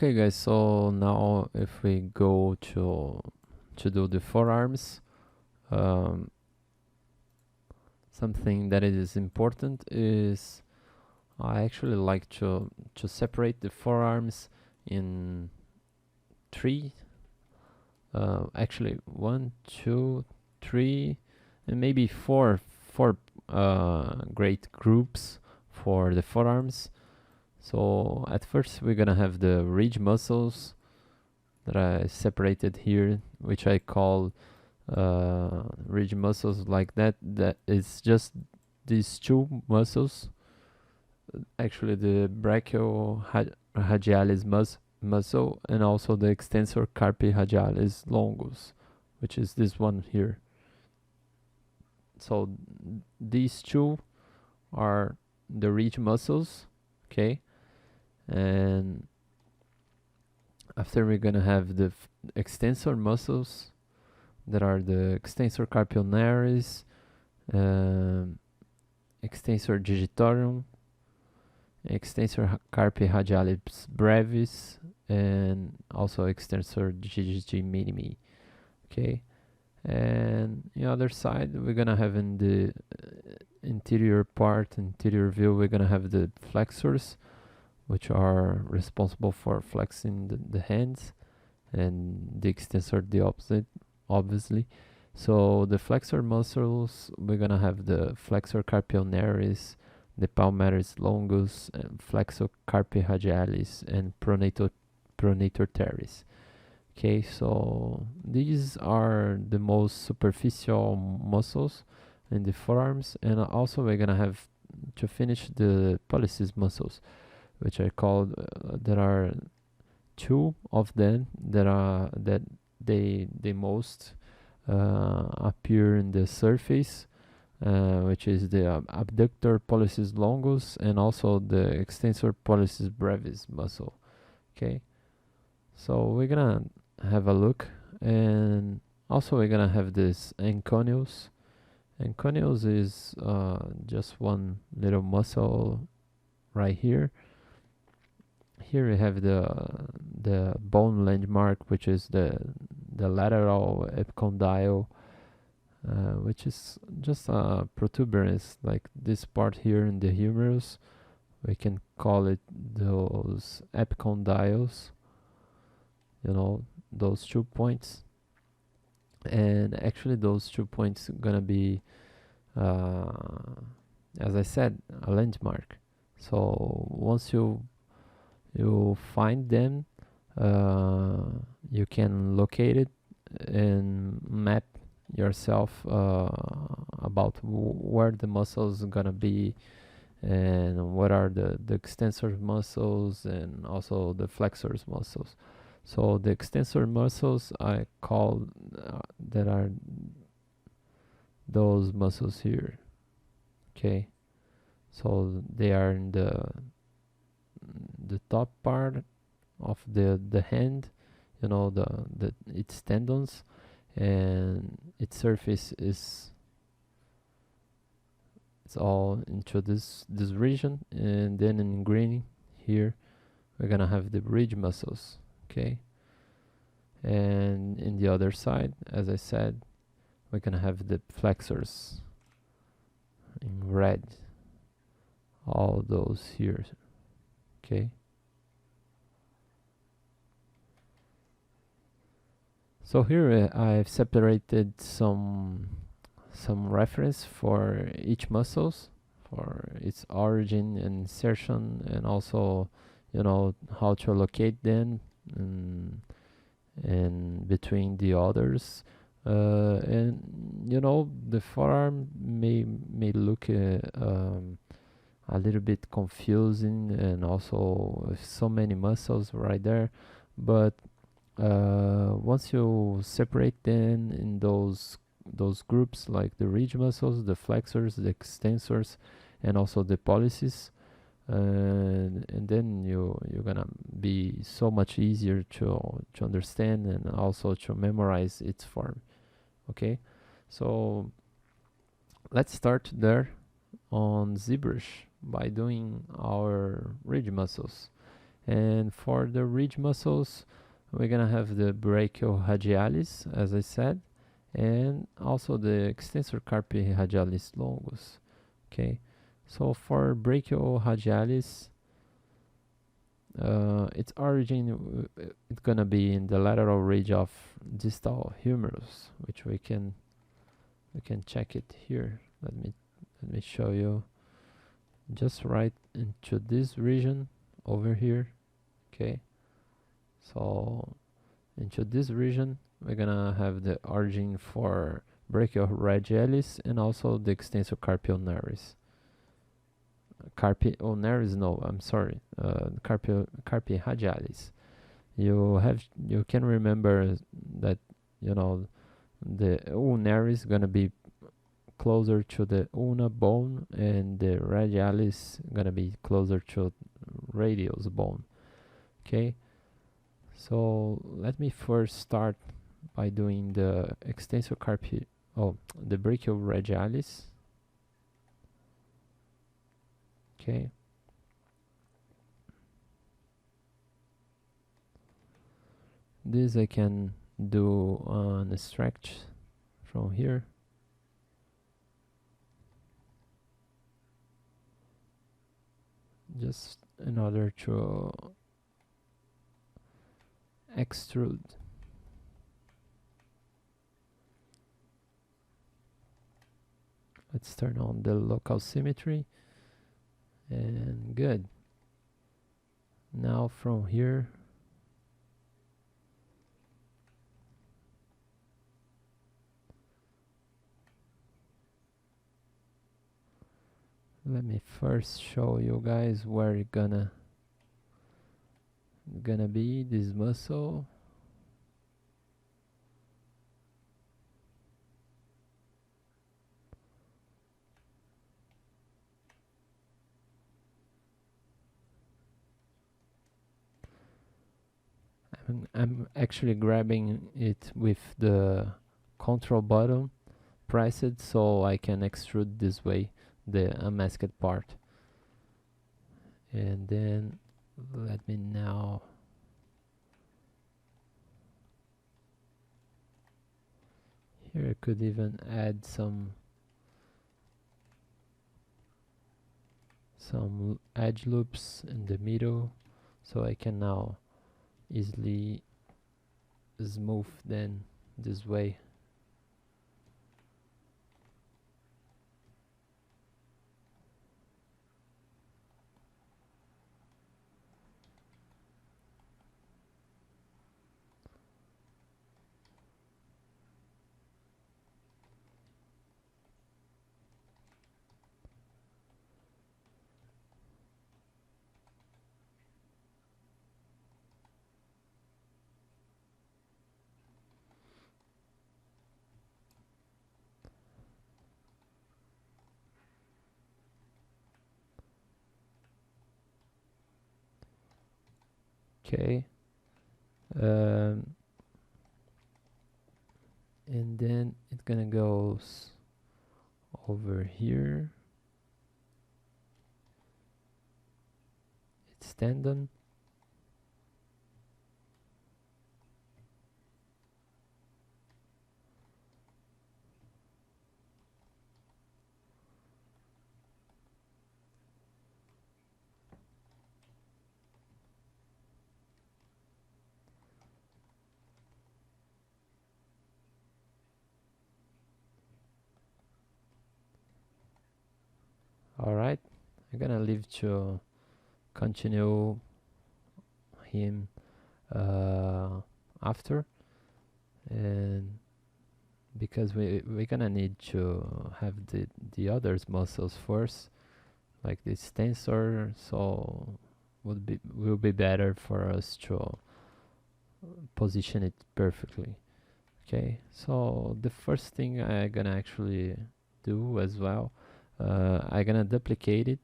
Okay, guys, so now if we go to do the forearms, um, something that is important is I actually like to separate the forearms in three, actually one, two, three, and maybe four great groups for the forearms. So at first we're gonna have the ridge muscles that I separated here, which I call ridge muscles like that. That is just these two muscles. Actually, the brachioradialis muscle and also the extensor carpi radialis longus, which is this one here. So these two are the ridge muscles, okay, and after we're gonna have the extensor muscles that are the extensor carpi ulnaris, extensor digitorum, extensor carpi radialis brevis, and also extensor digiti minimi. Okay, and the other side we're gonna have in the interior view, we're gonna have the flexors, which are responsible for flexing the hands, and the extensor the opposite, obviously. So the flexor muscles, we're gonna have the flexor carpi ulnaris, the palmaris longus, and flexor carpi radialis, and pronator teres. Okay, so these are the most superficial muscles in the forearms, and also we're gonna have to finish the pollicis muscles, which are called there are two of them that they most appear in the surface, which is the abductor pollicis longus and also the extensor pollicis brevis muscle. Okay, so we're gonna have a look, and also we're gonna have this anconeus. Anconeus is just one little muscle right here. Here we have the bone landmark, which is the lateral epicondyle, which is just a protuberance like this part here in the humerus. We can call it those epicondyles, those 2 points. And actually those 2 points gonna be, as I said, a landmark. So once you find them, you can locate it and map yourself about where the muscles gonna be, and what are the extensor muscles and also the flexors muscles. So the extensor muscles I call that are those muscles here. Okay, so they are in the top part of the hand, the its tendons, and its surface is it's all into this region. And then in green here we're gonna have the ridge muscles. Okay, and in the other side, as I said, we're gonna have the flexors in red, all those here. Okay, so here I've separated some reference for each muscles, for its origin and insertion, and also how to locate them, and between the others. And the forearm may look a little bit confusing, and also with so many muscles right there, but once you separate them in those groups, like the ridge muscles, the flexors, the extensors, and also the pollicis, and then you're gonna be so much easier to understand and also to memorize its form. Okay, so let's start there on ZBrush by doing our ridge muscles. And for the ridge muscles, we're gonna have the brachioradialis, as I said, and also the extensor carpi radialis longus. Okay, so for brachioradialis, its origin it's gonna be in the lateral ridge of distal humerus, which we can check it here. Let me show you. Just right into this region over here. Okay, so into this region we're gonna have the origin for brachioradialis and also the extensor carpi ulnaris. Carpi ulnaris, no, I'm sorry, carpi radialis. You can remember that, you know, the ulnaris gonna be closer to the ulna bone and the radialis gonna be closer to radius bone. Okay, so let me first start by doing the extensor carpi, the brachioradialis. Okay, this I can do on a stretch from here. Just in order to extrude. Let's turn on the local symmetry, and good. Now from here, let me first show you guys where it's gonna be this muscle. I'm actually grabbing it with the control button pressed so I can extrude this way the unmasked part. And then let me now here I could even add some edge loops in the middle, so I can now easily smooth them this way. Okay, and then it's gonna go over here. It's tendon. Alright, I'm gonna leave to continue him after, and because we're gonna need to have the others muscles first, like this tensor, so will be better for us to position it perfectly. Okay, so the first thing I'm gonna actually do as well, I'm gonna duplicate it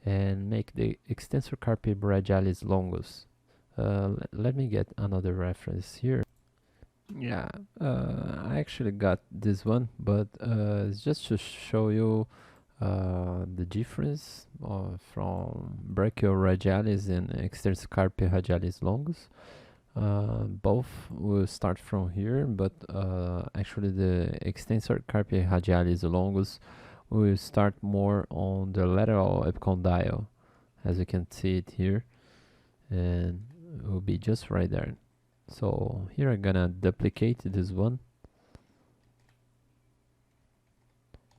and make the extensor carpi radialis longus. Let me get another reference here. Yeah, I actually got this one, but it's just to show you the difference from brachioradialis and extensor carpi radialis longus. Both will start from here, but actually the extensor carpi radialis longus will start more on the lateral epicondyle, as you can see it here, and it will be just right there. So here I'm gonna duplicate this one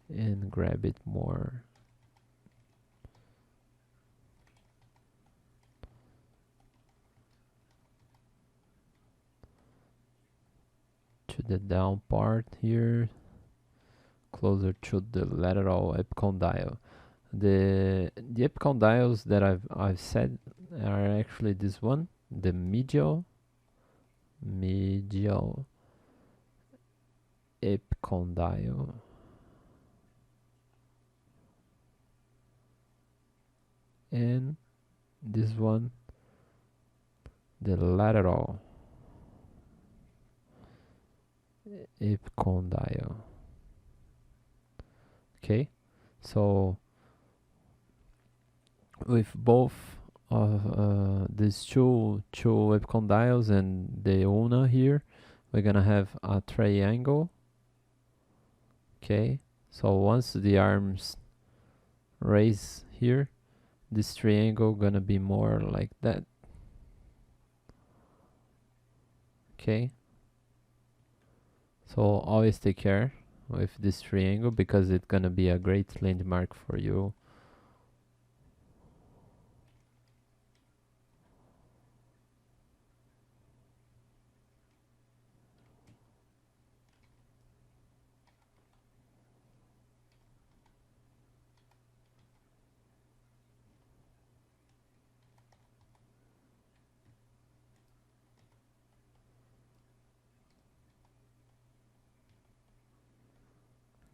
and grab it more. To the down part here, closer to the lateral epicondyle. The epicondyles that I've said are actually this one, the medial epicondyle, and this one, the lateral epicondyle. Okay, so with both of these two epicondyles and the ulna here, we're gonna have a triangle. Okay, so once the arms raise here, this triangle gonna be more like that. Okay, so always take care with this triangle because it's gonna be a great landmark for you.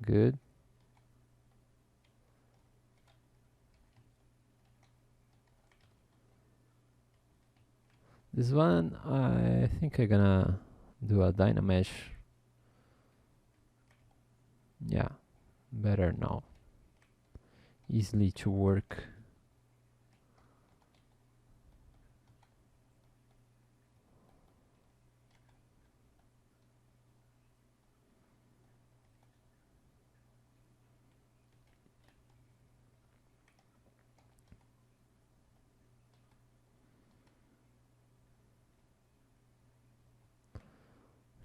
Good. This one, I think I'm gonna do a Dynamesh. Yeah, better now. Easily to work.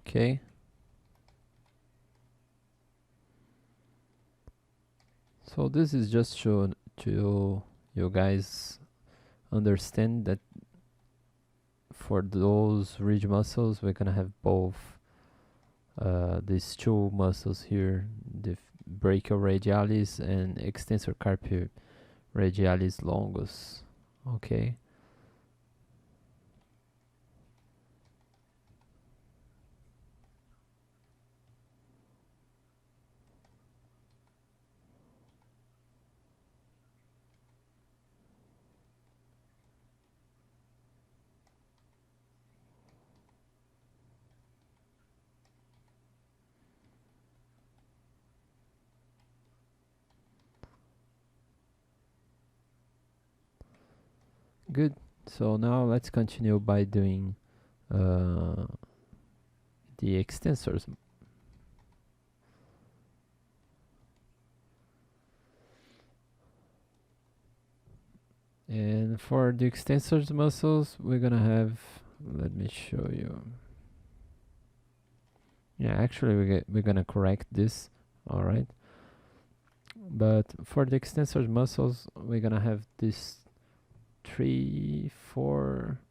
Okay. So this is just to you guys understand that for those ridge muscles, we're gonna have both these two muscles here, the brachioradialis and extensor carpi radialis longus. Okay. Good. So now let's continue by doing the extensors. And for the extensors muscles, we're gonna have, let me show you. Yeah, actually we're gonna correct this, all right? But for the extensors muscles, we're gonna have this 3, 4,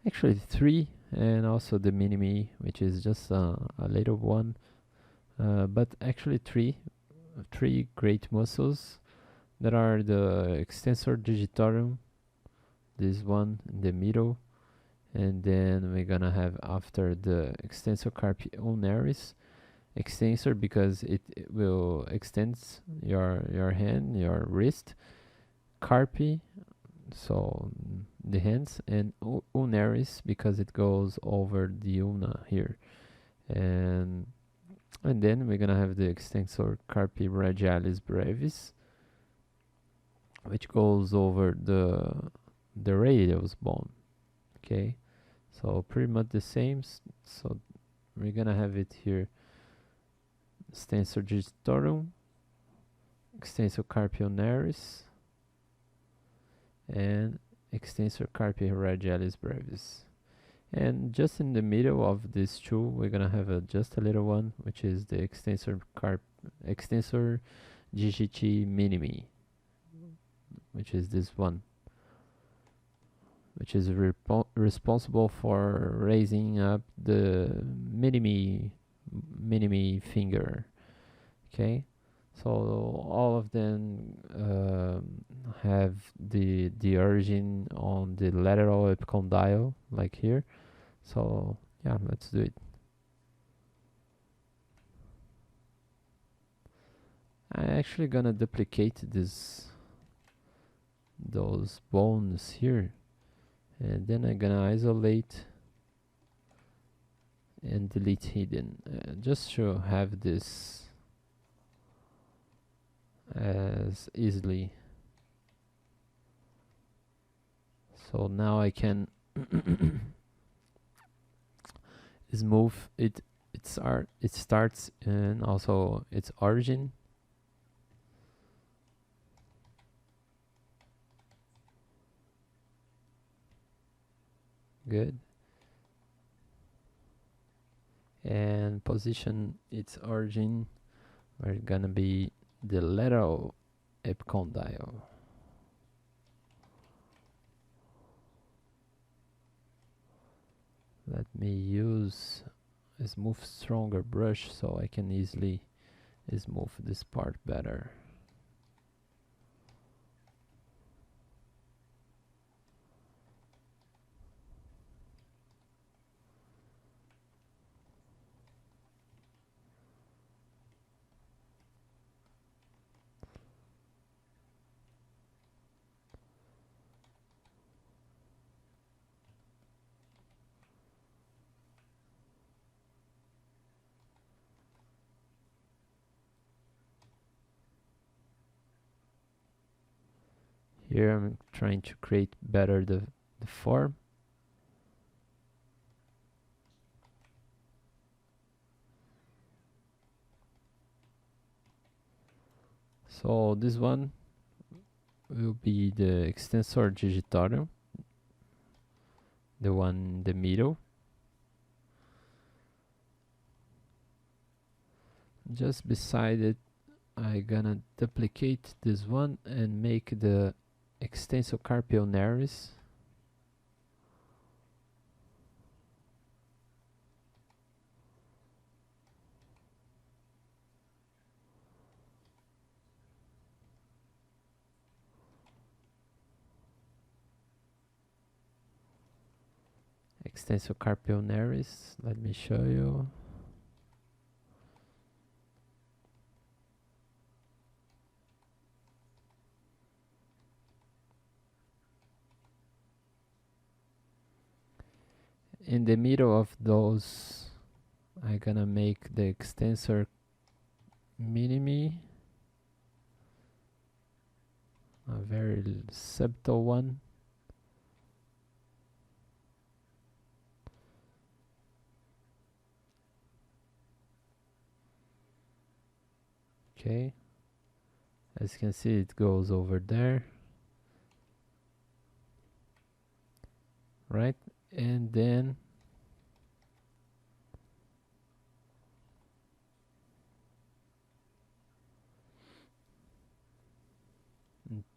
actually 3, and also the mini-me, which is just a little one. But actually three great muscles that are the extensor digitorum, this one in the middle, and then we're gonna have after the extensor carpi ulnaris, extensor because it will extend your hand, your wrist, carpi, so the hands, and ulnaris because it goes over the ulna here, and And then we're gonna have the extensor carpi radialis brevis, which goes over the radius bone. Okay, so pretty much the same. So we're gonna have it here: extensor digitorum, extensor carpi ulnaris, and extensor carpi radialis brevis. And just in the middle of these two, we're gonna have just a little one, which is the extensor digiti minimi, which is this one, which is responsible for raising up the minimi finger. Okay, so all of them have the origin on the lateral epicondyle, like here. So yeah, let's do it. I'm actually gonna duplicate those bones here, and then I'm gonna isolate and delete hidden, just to have this as easily. So now I can smooth it. It starts and also its origin. Good. And position its origin where it's gonna be the lateral epicondyle. Let me use a smooth stronger brush so I can easily smooth this part better. Here I'm trying to create better the form. So this one will be the extensor digitorum, the one in the middle. Just beside it, I'm gonna duplicate this one and make the extensor carpi ulnaris. Extensor carpi ulnaris, let me show you. In the middle of those, I'm gonna make the extensor minimi, a very subtle one. Okay, as you can see, it goes over there, right? And then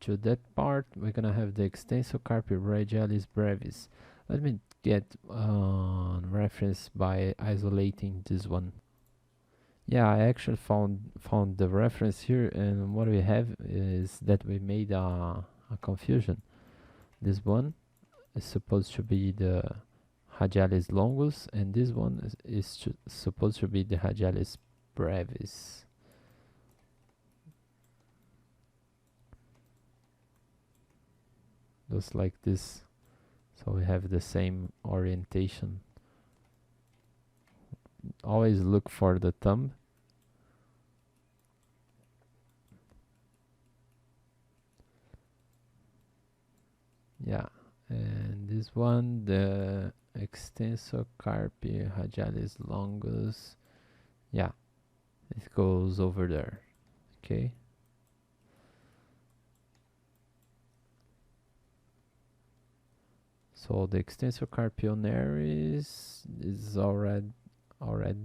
to that part, we're gonna have the extensor carpi radialis brevis. Let me get reference by isolating this one. Yeah, I actually found the reference here, and what we have is that we made a confusion. This one is supposed to be the radialis longus, and this one is supposed to be the radialis brevis. Just like this, so we have the same orientation. Always look for the thumb Yeah, and this one, the extensor carpi radialis longus. Yeah, it goes over there. Okay. So the extensor carpi ulnaris is already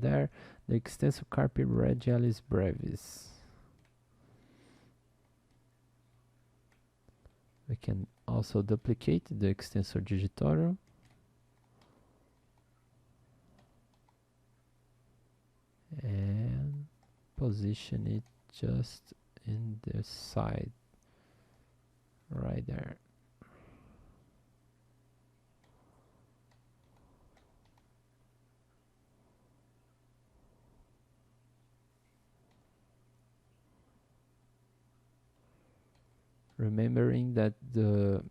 there. The extensor carpi radialis brevis. We can also duplicate the extensor digitorum. And position it just in the side, right there. Remembering that the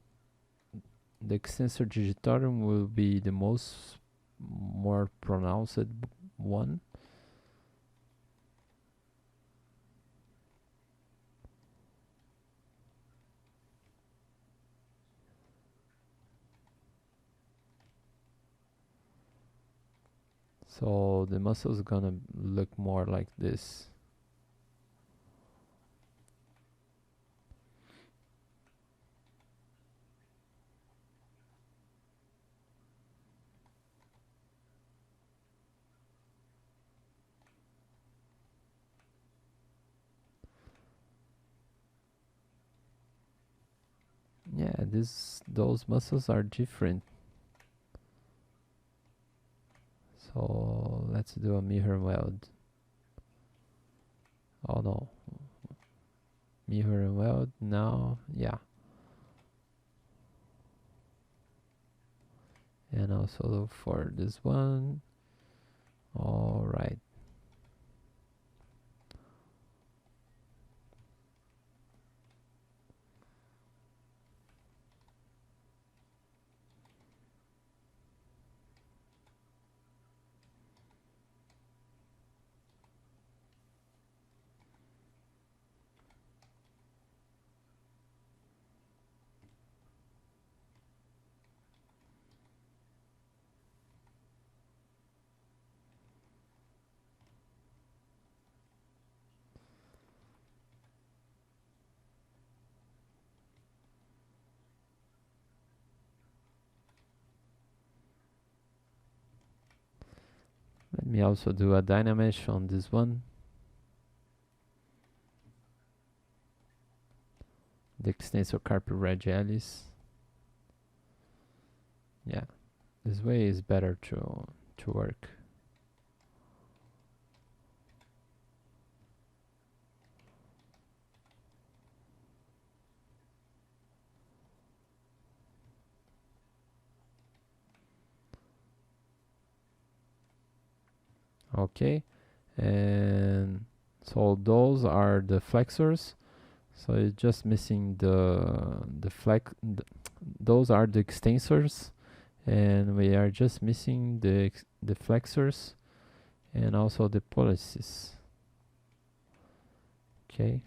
extensor digitorum will be the more pronounced one. So the muscle is gonna look more like this. Yeah, those muscles are different. So let's do a mirror weld. Oh no, mirror weld now. Yeah, and also for this one. All right. Let me also do a Dynamesh on this one. The extensor carpi radialis. Yeah, this way is better to work. Okay, and so those are the flexors. So it's just missing those are the extensors, and we are just missing the flexors and also the pollicis. Okay,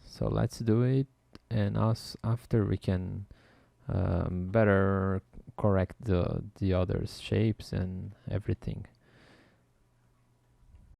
so let's do it, and after we can better correct the other shapes and everything.